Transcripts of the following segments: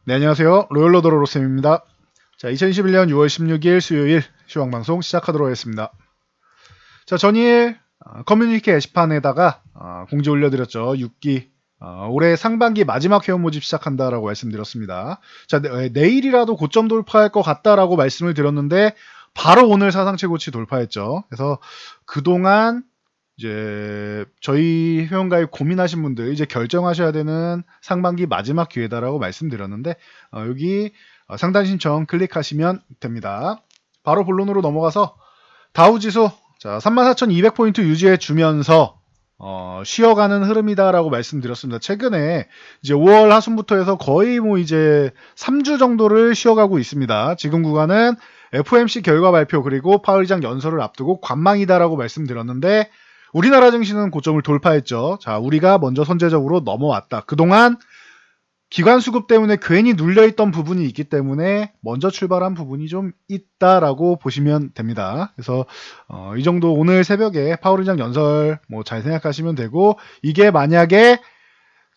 네, 안녕하세요. 로열러더러 로쌤입니다. 자, 2021년 6월 16일 수요일 시황방송 시작하도록 하겠습니다. 자, 전일 커뮤니티 게시판에다가 공지 올려드렸죠. 6기 올해 상반기 마지막 회원 모집 시작한다라고 말씀드렸습니다. 자, 내일이라도 고점 돌파할 것 같다라고 말씀을 드렸는데 바로 오늘 사상 최고치 돌파했죠. 그래서 그동안 이제 저희 회원가입 고민하신 분들 이제 결정하셔야 되는 상반기 마지막 기회다라고 말씀드렸는데 여기 상단 신청 클릭하시면 됩니다. 바로 본론으로 넘어가서 다우지수 자 34,200포인트 유지해 주면서 쉬어가는 흐름이다라고 말씀드렸습니다. 최근에 이제 5월 하순부터 해서 거의 뭐 이제 3주 정도를 쉬어가고 있습니다. 지금 구간은 FOMC 결과 발표 그리고 파월 의장 연설을 앞두고 관망이다라고 말씀드렸는데 우리나라 증시는 고점을 돌파했죠. 자, 우리가 먼저 선제적으로 넘어왔다. 그동안 기관 수급 때문에 괜히 눌려있던 부분이 있기 때문에 먼저 출발한 부분이 좀 있다라고 보시면 됩니다. 그래서 이 정도 오늘 새벽에 파월 의장 연설 뭐 잘 생각하시면 되고 이게 만약에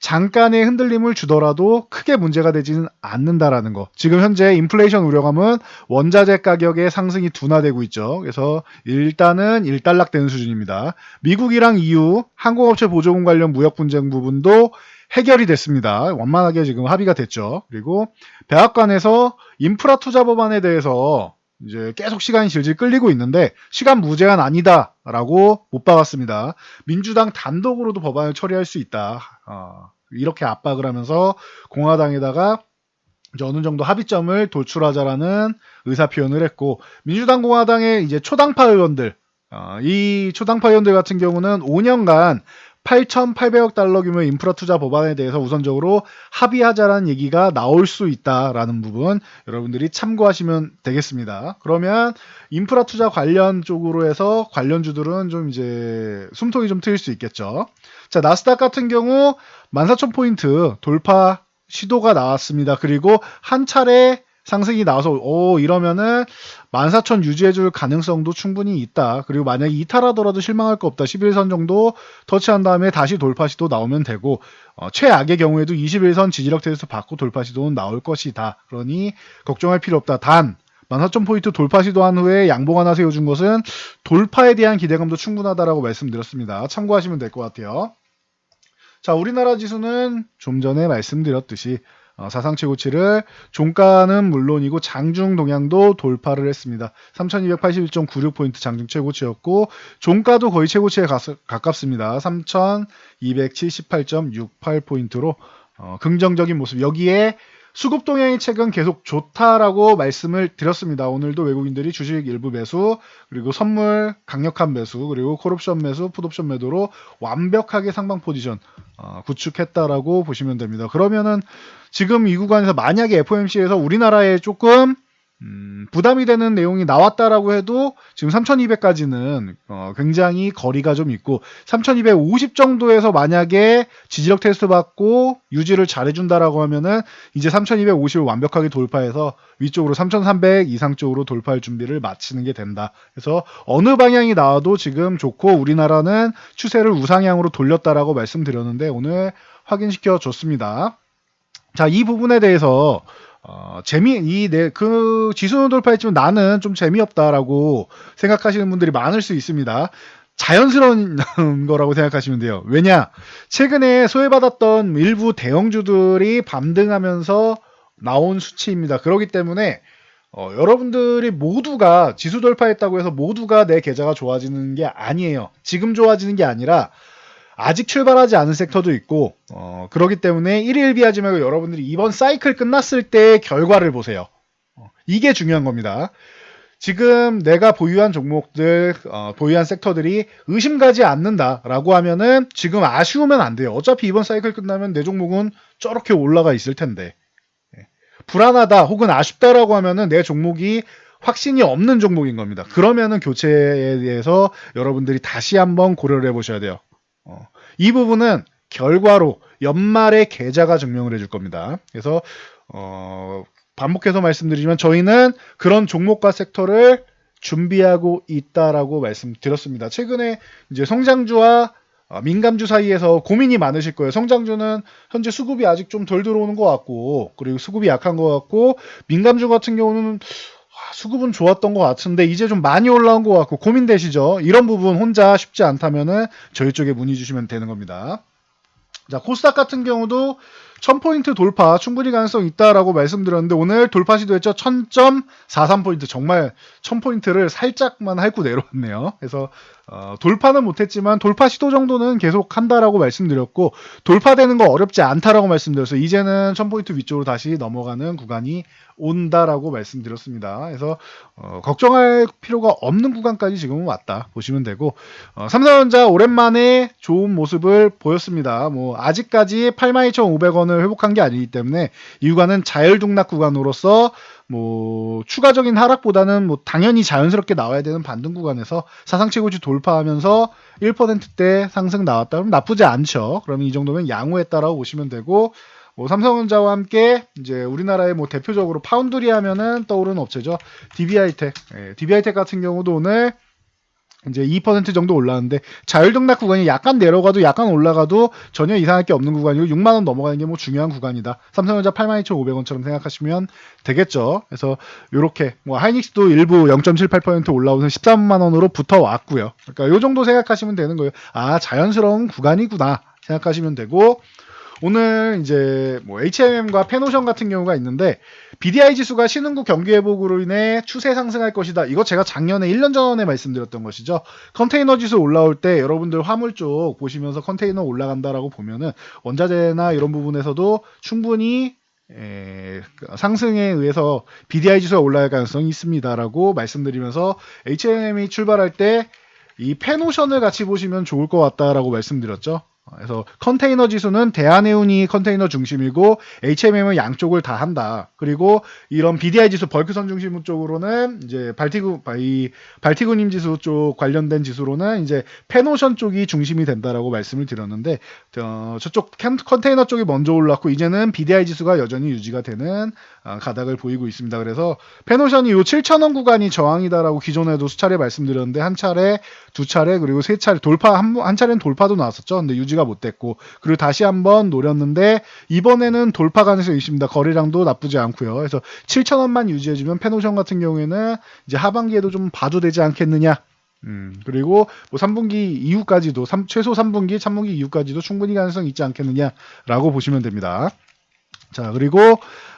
잠깐의 흔들림을 주더라도 크게 문제가 되지는 않는다라는 거. 지금 현재 인플레이션 우려감은 원자재 가격의 상승이 둔화되고 있죠. 그래서 일단은 일단락되는 수준입니다. 미국이랑 EU 항공업체 보조금 관련 무역 분쟁 부분도 해결이 됐습니다. 완만하게 지금 합의가 됐죠. 그리고 백악관에서 인프라 투자 법안에 대해서 이제 계속 시간이 질질 끌리고 있는데 시간 무제한 아니다라고 못 박았습니다. 민주당 단독으로도 법안을 처리할 수 있다. 이렇게 압박을 하면서 공화당에다가 이제 어느 정도 합의점을 도출하자라는 의사 표현을 했고 민주당 공화당의 이제 초당파 의원들 이 초당파 의원들 같은 경우는 5년간 8,800억 달러 규모의 인프라 투자 법안에 대해서 우선적으로 합의하자라는 얘기가 나올 수 있다라는 부분 여러분들이 참고하시면 되겠습니다. 그러면 인프라 투자 관련 쪽으로 해서 관련주들은 좀 이제 숨통이 좀 트일 수 있겠죠. 자, 나스닥 같은 경우 14,000포인트 돌파 시도가 나왔습니다. 그리고 한 차례 상승이 나와서 이러면은 14,000 유지해줄 가능성도 충분히 있다. 그리고 만약에 이탈하더라도 실망할 거 없다. 11선 정도 터치한 다음에 다시 돌파 시도 나오면 되고 최악의 경우에도 21선 지지력 테스트 받고 돌파 시도는 나올 것이다. 그러니 걱정할 필요 없다. 단 14,000포인트 돌파 시도한 후에 양봉 하나 세워준 것은 돌파에 대한 기대감도 충분하다라고 말씀드렸습니다. 참고하시면 될 것 같아요. 자, 우리나라 지수는 좀 전에 말씀드렸듯이 사상 최고치를 종가는 물론이고 장중 동향도 돌파를 했습니다. 3281.96포인트 장중 최고치였고 종가도 거의 최고치에 가깝습니다. 3278.68포인트로 긍정적인 모습. 여기에 수급 동향이 최근 계속 좋다라고 말씀을 드렸습니다. 오늘도 외국인들이 주식 일부 매수, 그리고 선물 강력한 매수, 그리고 콜옵션 매수, 풋옵션 매도로 완벽하게 상방 포지션 구축했다라고 보시면 됩니다. 그러면은 지금 이 구간에서 만약에 FOMC에서 우리나라에 조금 부담이 되는 내용이 나왔다라고 해도 지금 3200까지는 굉장히 거리가 좀 있고 3250 정도에서 만약에 지지력 테스트 받고 유지를 잘해준다라고 하면은 이제 3250을 완벽하게 돌파해서 위쪽으로 3300 이상 쪽으로 돌파할 준비를 마치는 게 된다. 그래서 어느 방향이 나와도 지금 좋고 우리나라는 추세를 우상향으로 돌렸다라고 말씀드렸는데 오늘 확인시켜 줬습니다. 자, 이 부분에 대해서 그 지수는 돌파했지만 나는 좀 재미없다라고 생각하시는 분들이 많을 수 있습니다. 자연스러운 거라고 생각하시면 돼요. 왜냐? 최근에 소외받았던 일부 대형주들이 반등하면서 나온 수치입니다. 그렇기 때문에 여러분들이 모두가 지수 돌파했다고 해서 모두가 내 계좌가 좋아지는 게 아니에요. 지금 좋아지는 게 아니라 아직 출발하지 않은 섹터도 있고 그렇기 때문에 일일비하지 말고 여러분들이 이번 사이클 끝났을 때 결과를 보세요. 이게 중요한 겁니다. 지금 내가 보유한 종목들, 보유한 섹터들이 의심가지 않는다라고 하면은 지금 아쉬우면 안 돼요. 어차피 이번 사이클 끝나면 내 종목은 저렇게 올라가 있을 텐데. 불안하다 혹은 아쉽다라고 하면은 내 종목이 확신이 없는 종목인 겁니다. 그러면은 교체에 대해서 여러분들이 다시 한번 고려를 해보셔야 돼요. 이 부분은 결과로 연말에 계좌가 증명을 해줄 겁니다. 그래서 반복해서 말씀드리지만 저희는 그런 종목과 섹터를 준비하고 있다라고 말씀드렸습니다. 최근에 이제 성장주와 민감주 사이에서 고민이 많으실 거예요. 성장주는 현재 수급이 아직 좀 덜 들어오는 것 같고, 그리고 수급이 약한 것 같고, 민감주 같은 경우는 수급은 좋았던 것 같은데 이제 좀 많이 올라온 것 같고 고민되시죠? 이런 부분 혼자 쉽지 않다면은 저희 쪽에 문의 주시면 되는 겁니다. 자, 코스닥 같은 경우도 1000포인트 돌파 충분히 가능성 있다라고 말씀드렸는데 오늘 돌파 시도했죠. 1000.43포인트 정말 1000포인트를 살짝만 핥고 내려왔네요. 그래서 돌파는 못했지만 돌파 시도 정도는 계속 한다라고 말씀드렸고 돌파되는 거 어렵지 않다라고 말씀드렸어요. 이제는 1000포인트 위쪽으로 다시 넘어가는 구간이 온다라고 말씀드렸습니다. 그래서 걱정할 필요가 없는 구간까지 지금은 왔다 보시면 되고 삼성전자 오랜만에 좋은 모습을 보였습니다. 뭐 아직까지 82,500원을 회복한 게 아니기 때문에 이 구간은 자율등락 구간으로서 뭐 추가적인 하락보다는 뭐 당연히 자연스럽게 나와야 되는 반등 구간에서 사상 최고치 돌파하면서 1%대 상승 나왔다 그러면 나쁘지 않죠. 그러면 이 정도면 양호했다라고 보시면 되고 뭐 삼성전자와 함께 이제 우리나라의 뭐 대표적으로 파운드리 하면은 떠오르는 업체죠. DB하이텍. DB하이텍 같은 경우도 오늘 이제 2% 정도 올랐는데 자율등락 구간이 약간 내려가도 약간 올라가도 전혀 이상할 게 없는 구간이고 6만 원 넘어가는 게 뭐 중요한 구간이다. 삼성전자 82,500원처럼 생각하시면 되겠죠. 그래서 요렇게 뭐 하이닉스도 일부 0.78% 올라오면서 13만 원으로 붙어 왔고요. 그러니까 요 정도 생각하시면 되는 거예요. 아, 자연스러운 구간이구나 생각하시면 되고 오늘 이제 뭐 HMM과 페노션 같은 경우가 있는데 BDI 지수가 신흥국 경기 회복으로 인해 추세 상승할 것이다. 이거 제가 작년에 1년 전에 말씀드렸던 것이죠. 컨테이너 지수 올라올 때 여러분들 화물 쪽 보시면서 컨테이너 올라간다라고 보면은 원자재나 이런 부분에서도 충분히 상승에 의해서 BDI 지수가 올라갈 가능성이 있습니다라고 말씀드리면서 HMM이 출발할 때 이 페노션을 같이 보시면 좋을 것 같다라고 말씀드렸죠. 그래서 컨테이너 지수는 대한해운이 컨테이너 중심이고 HMM은 양쪽을 다 한다. 그리고 이런 BDI 지수 벌크선 중심 쪽으로는 이제 발티그님 지수 쪽 관련된 지수로는 이제 페노션 쪽이 중심이 된다라고 말씀을 드렸는데 저쪽 컨테이너 쪽이 먼저 올랐고 이제는 BDI 지수가 여전히 유지가 되는 가닥을 보이고 있습니다. 그래서 페노션이 요 7,000원 구간이 저항이다라고 기존에도 수차례 말씀드렸는데 한 차례, 두 차례 그리고 세 차례 돌파 한 차례는 돌파도 나왔었죠. 근데 유지가 못 됐고 그리고 다시 한번 노렸는데 이번에는 돌파 가능성이 있습니다. 거래량도 나쁘지 않고요. 그래서 7,000원만 유지해주면 페노션 같은 경우에는 이제 하반기에도 좀 봐도 되지 않겠느냐. 그리고 뭐 3분기 이후까지도 최소 3분기, 3분기 이후까지도 충분히 가능성이 있지 않겠느냐라고 보시면 됩니다. 자, 그리고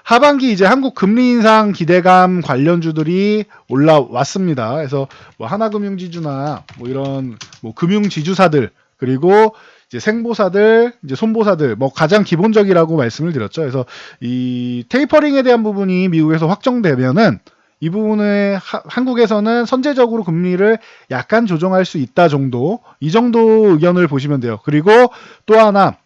하반기 이제 한국 금리 인상 기대감 관련주들이 올라왔습니다. 그래서 뭐 하나금융지주나 뭐 이런 뭐 금융지주사들 그리고 이제 생보사들, 이제 손보사들 뭐 가장 기본적이라고 말씀을 드렸죠. 그래서 이 테이퍼링에 대한 부분이 미국에서 확정되면은 이 부분에 한국에서는 선제적으로 금리를 약간 조정할 수 있다 정도, 이 정도 의견을 보시면 돼요. 그리고 또 하나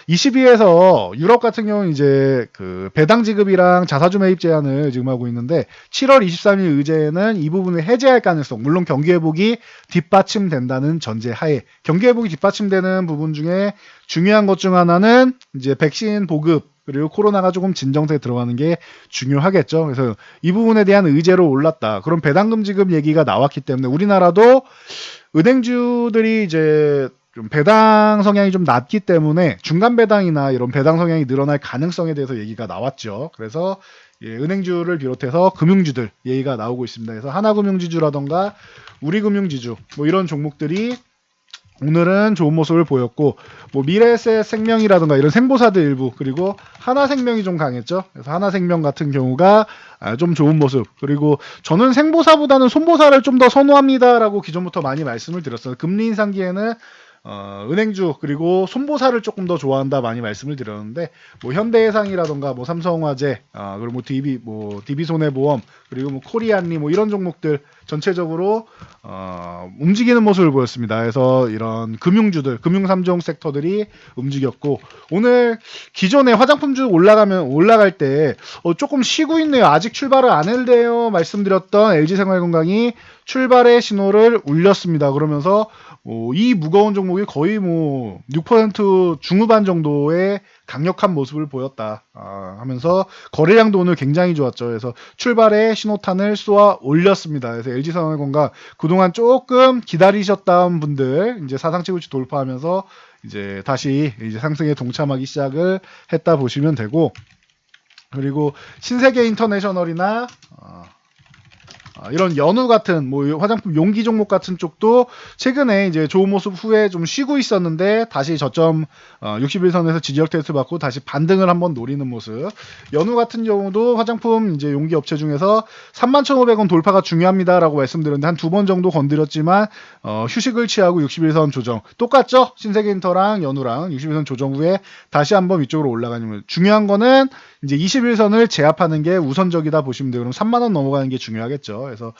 22에서 유럽 같은 경우는 이제 그 배당 지급이랑 자사주 매입 제한을 지금 하고 있는데 7월 23일 의제에는 이 부분을 해제할 가능성, 물론 경기 회복이 뒷받침된다는 전제 하에 경기 회복이 뒷받침되는 부분 중에 중요한 것 중 하나는 이제 백신 보급 그리고 코로나가 조금 진정세에 들어가는 게 중요하겠죠. 그래서 이 부분에 대한 의제로 올랐다. 그럼 배당금 지급 얘기가 나왔기 때문에 우리나라도 은행주들이 이제 좀 배당 성향이 좀 낮기 때문에 중간 배당이나 이런 배당 성향이 늘어날 가능성에 대해서 얘기가 나왔죠. 그래서 은행주를 비롯해서 금융주들 얘기가 나오고 있습니다. 그래서 하나금융지주라던가 우리금융지주 뭐 이런 종목들이 오늘은 좋은 모습을 보였고 뭐 미래에셋 생명이라든가 이런 생보사들 일부 그리고 하나생명이 좀 강했죠. 그래서 하나생명 같은 경우가 좀 좋은 모습 그리고 저는 생보사보다는 손보사를 좀 더 선호합니다라고 기존부터 많이 말씀을 드렸어요. 금리 인상기에는 은행주 그리고 손보사를 조금 더 좋아한다 많이 말씀을 드렸는데 뭐 현대해상이라던가 뭐 삼성화재 그리고 뭐 DB손해보험 그리고 뭐 코리안리 뭐 이런 종목들 전체적으로 움직이는 모습을 보였습니다. 그래서 이런 금융주들 금융 3종 섹터들이 움직였고 오늘 기존에 화장품주 올라갈 때 조금 쉬고 있네요. 아직 출발을 안 했대요. 말씀드렸던 LG생활건강이 출발의 신호를 울렸습니다. 그러면서 이 무거운 종목이 거의 6% 중후반 정도의 강력한 모습을 보였다 하면서 거래량도 오늘 굉장히 좋았죠. 그래서 출발에 신호탄을 쏘아 올렸습니다. 그래서 LG생활건강 그동안 조금 기다리셨던 분들 이제 사상 최고치 돌파하면서 이제 다시 이제 상승에 동참하기 시작을 했다 보시면 되고, 그리고 신세계 인터내셔널이나 이런 연우 같은 화장품 용기 종목 같은 쪽도 최근에 이제 좋은 모습 후에 좀 쉬고 있었는데 다시 저점 61선에서 지지력 테스트 받고 다시 반등을 한번 노리는 모습. 연우 같은 경우도 화장품 이제 용기 업체 중에서 31,500원 돌파가 중요합니다라고 말씀드렸는데 한 두 번 정도 건드렸지만 휴식을 취하고 61선 조정 똑같죠. 신세계인터랑 연우랑 61선 조정 후에 다시 한번 위쪽으로 올라가는. 중요한 거는 이제 21선을 제압하는 게 우선적이다 보시면 돼요. 그럼 3만 원 넘어가는 게 중요하겠죠. 그래서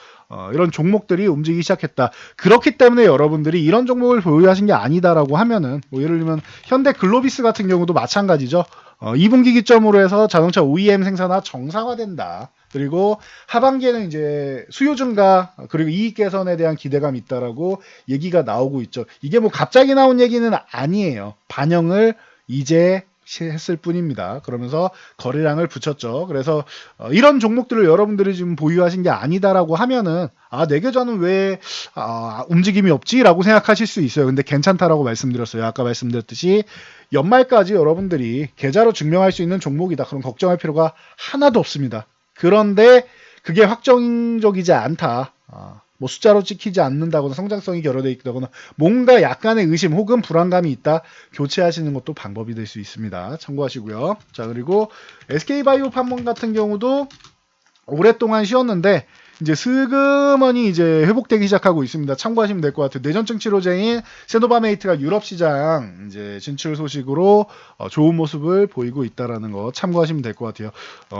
이런 종목들이 움직이기 시작했다. 그렇기 때문에 여러분들이 이런 종목을 보유하신 게 아니다라고 하면은 예를 들면 현대 글로비스 같은 경우도 마찬가지죠. 2분기 기점으로 해서 자동차 OEM 생산화 정상화된다. 그리고 하반기에는 이제 수요 증가 그리고 이익 개선에 대한 기대감이 있다라고 얘기가 나오고 있죠. 이게 갑자기 나온 얘기는 아니에요. 반영을 이제 했을 뿐입니다. 그러면서 거래량을 붙였죠. 그래서 이런 종목들을 여러분들이 지금 보유하신 게 아니다라고 하면은 내 계좌는 왜 움직임이 없지라고 생각하실 수 있어요. 근데 괜찮다라고 말씀드렸어요. 아까 말씀드렸듯이 연말까지 여러분들이 계좌로 증명할 수 있는 종목이다. 그럼 걱정할 필요가 하나도 없습니다. 그런데 그게 확정적이지 않다. 숫자로 찍히지 않는다거나 성장성이 결여되어 있다거나 뭔가 약간의 의심 혹은 불안감이 있다. 교체하시는 것도 방법이 될 수 있습니다. 참고하시고요. 자, 그리고 SK바이오팜몬 같은 경우도 오랫동안 쉬었는데 이제 슬그머니 이제 회복되기 시작하고 있습니다. 참고하시면 될 것 같아요. 뇌전증 치료제인 세노바메이트가 유럽 시장 이제 진출 소식으로 좋은 모습을 보이고 있다라는 거 참고하시면 될 것 같아요.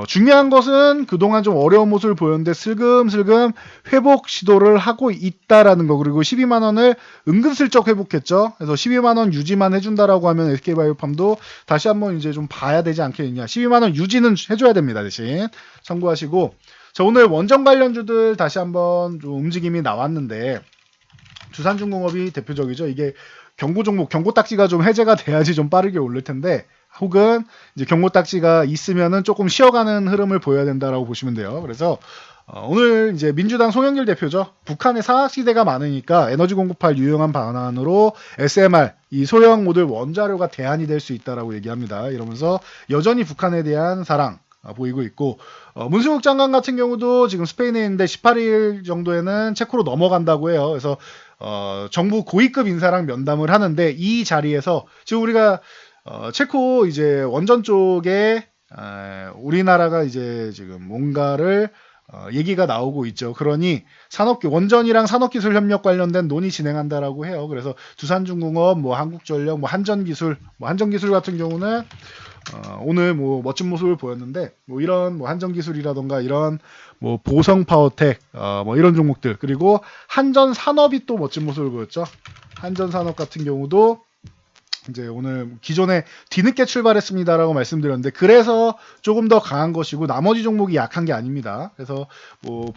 중요한 것은 그동안 좀 어려운 모습을 보였는데 슬금슬금 회복 시도를 하고 있다라는 거. 그리고 12만 원을 은근슬쩍 회복했죠. 그래서 12만 원 유지만 해준다라고 하면 SK바이오팜도 다시 한번 이제 좀 봐야 되지 않겠느냐. 12만 원 유지는 해줘야 됩니다. 대신 참고하시고. 자, 오늘 원전 관련주들 다시 한번 좀 움직임이 나왔는데 두산중공업이 대표적이죠. 이게 경고 종목, 경고 딱지가 좀 해제가 돼야지 좀 빠르게 오를 텐데 혹은 이제 경고 딱지가 있으면은 조금 쉬어가는 흐름을 보여야 된다라고 보시면 돼요. 그래서 오늘 이제 민주당 송영길 대표죠. 북한의 상학시대가 많으니까 에너지 공급할 유용한 방안으로 SMR 이 소형 모듈 원자료가 대안이 될 수 있다라고 얘기합니다. 이러면서 여전히 북한에 대한 사랑 보이고 있고 문승욱 장관 같은 경우도 지금 스페인에 있는데 18일 정도에는 체코로 넘어간다고 해요. 그래서 정부 고위급 인사랑 면담을 하는데 이 자리에서 지금 우리가 체코 이제 원전 쪽에 우리나라가 이제 지금 뭔가를 얘기가 나오고 있죠. 그러니 원전이랑 산업기술 협력 관련된 논의 진행한다라고 해요. 그래서 두산중공업, 한국전력, 한전기술 같은 경우는 오늘 멋진 모습을 보였는데 이런 한전기술이라던가 이런 보성파워텍 이런 종목들 그리고 한전산업이 또 멋진 모습을 보였죠. 한전산업 같은 경우도 이제 오늘 기존에 뒤늦게 출발했습니다라고 말씀드렸는데 그래서 조금 더 강한 것이고 나머지 종목이 약한 게 아닙니다. 그래서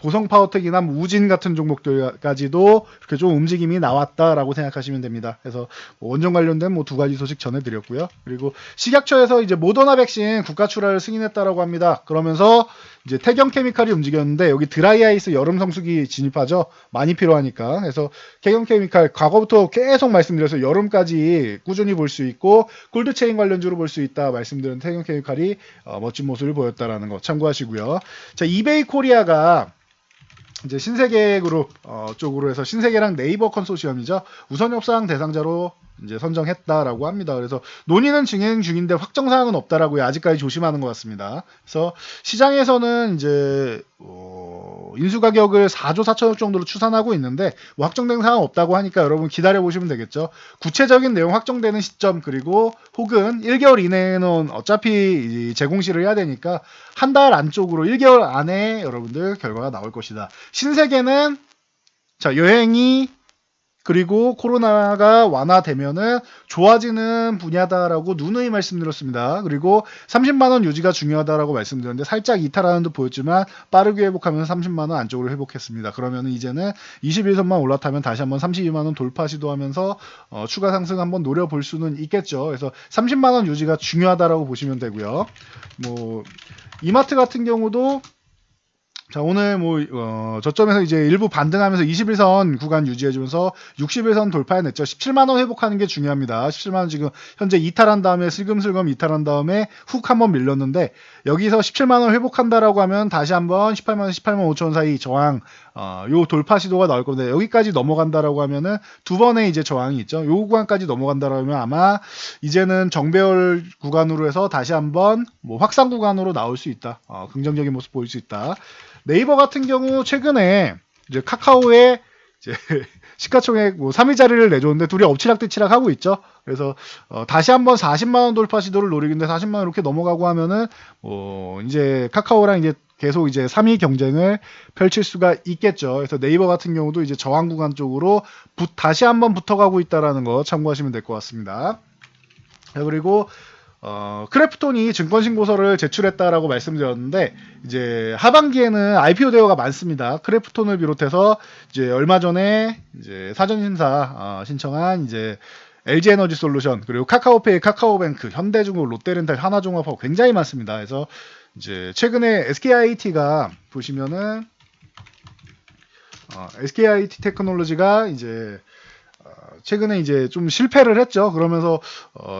보성파워텍이나 우진 같은 종목들까지도 이렇게 좀 움직임이 나왔다라고 생각하시면 됩니다. 그래서 원전 관련된 두 가지 소식 전해드렸고요. 그리고 식약처에서 이제 모더나 백신 국가 출하를 승인했다라고 합니다. 그러면서 이제 태경케미칼이 움직였는데 여기 드라이아이스 여름 성수기 진입하죠. 많이 필요하니까. 그래서 태경케미칼 과거부터 계속 말씀드려서 여름까지 꾸준히 볼 수 있고 콜드체인 관련주로 볼 수 있다 말씀드린 태경케미칼이 멋진 모습을 보였다라는 거 참고하시고요. 자, 이베이 코리아가 이제 신세계그룹 쪽으로 해서 신세계랑 네이버 컨소시엄이죠. 우선 협상 대상자로 이제 선정했다라고 합니다. 그래서 논의는 진행 중인데 확정 사항은 없다라고요. 아직까지 조심하는 것 같습니다. 그래서 시장에서는 이제 인수 가격을 4조 4천억 정도로 추산하고 있는데 확정된 사항 없다고 하니까 여러분 기다려 보시면 되겠죠. 구체적인 내용 확정되는 시점 그리고 혹은 1개월 이내에는 어차피 재공시를 해야 되니까 한 달 안쪽으로 1개월 안에 여러분들 결과가 나올 것이다. 신세계는 자 여행이 그리고 코로나가 완화되면은 좋아지는 분야다라고 누누이 말씀드렸습니다. 그리고 30만 원 유지가 중요하다라고 말씀드렸는데 살짝 이탈하는 듯 보였지만 빠르게 회복하면서 30만 원 안쪽으로 회복했습니다. 그러면은 이제는 21선만 올라타면 다시 한번 32만 원 돌파 시도하면서 추가 상승 한번 노려볼 수는 있겠죠. 그래서 30만 원 유지가 중요하다라고 보시면 되고요. 뭐 이마트 같은 경우도 자, 오늘 저점에서 이제 일부 반등하면서 21선 구간 유지해주면서 61선 돌파해냈죠. 17만원 회복하는 게 중요합니다. 17만원 지금 현재 이탈한 다음에 슬금슬금 이탈한 다음에 훅 한번 밀렸는데 여기서 17만원 회복한다라고 하면 다시 한번 18만원, 18만 5천원 사이 저항, 요 돌파 시도가 나올 건데 여기까지 넘어간다라고 하면은 두 번의 이제 저항이 있죠. 요 구간까지 넘어간다라고 하면 아마 이제는 정배열 구간으로 해서 다시 한번 확상 구간으로 나올 수 있다. 긍정적인 모습 보일 수 있다. 네이버 같은 경우 최근에 이제 카카오에 이제 시가총액 3위자리를 내줬는데 둘이 엎치락뒤치락 하고 있죠. 그래서 다시 한번 40만 원 돌파 시도를 노리는데 40만 원 이렇게 넘어가고 하면은 이제 카카오랑 이제 계속 이제 3위 경쟁을 펼칠 수가 있겠죠. 그래서 네이버 같은 경우도 이제 저항 구간 쪽으로 다시 한번 붙어가고 있다라는 거 참고하시면 될 것 같습니다. 자, 그리고 크래프톤이 증권신고서를 제출했다라고 말씀드렸는데 이제 하반기에는 IPO 대여가 많습니다. 크래프톤을 비롯해서 이제 얼마 전에 이제 사전 심사 신청한 이제 LG에너지솔루션 그리고 카카오페이, 카카오뱅크, 현대중공, 롯데렌탈, 하나종합하고 굉장히 많습니다. 그래서 이제 최근에 SKIT가 보시면은 SKIT 테크놀로지가 이제 최근에 이제 좀 실패를 했죠. 그러면서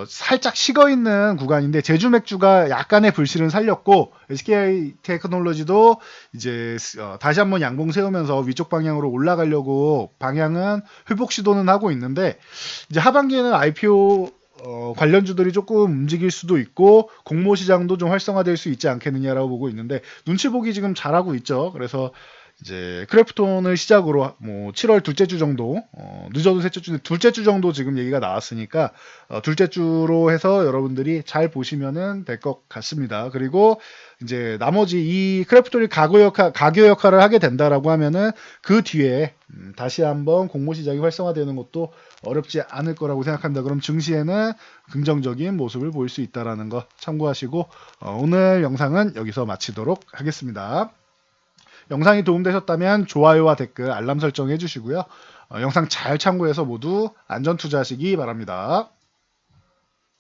살짝 식어 있는 구간인데 제주 맥주가 약간의 불씨를 살렸고 SK 테크놀로지도 이제 다시 한번 양봉 세우면서 위쪽 방향으로 올라가려고 방향은 회복 시도는 하고 있는데 이제 하반기에는 IPO 관련주들이 조금 움직일 수도 있고 공모 시장도 좀 활성화될 수 있지 않겠느냐라고 보고 있는데 눈치 보기 지금 잘하고 있죠. 그래서 이제 크래프톤을 시작으로 7월 둘째 주 정도 늦어도 셋째 주 둘째 주 정도 지금 얘기가 나왔으니까 둘째 주로 해서 여러분들이 잘 보시면은 될 것 같습니다. 그리고 이제 나머지 이 크래프톤이 가교 역할을 하게 된다라고 하면은 그 뒤에 다시 한번 공모 시장이 활성화되는 것도 어렵지 않을 거라고 생각합니다. 그럼 증시에는 긍정적인 모습을 보일 수 있다라는 거 참고하시고 오늘 영상은 여기서 마치도록 하겠습니다. 영상이 도움되셨다면 좋아요와 댓글, 알람 설정 해주시고요. 영상 잘 참고해서 모두 안전 투자하시기 바랍니다.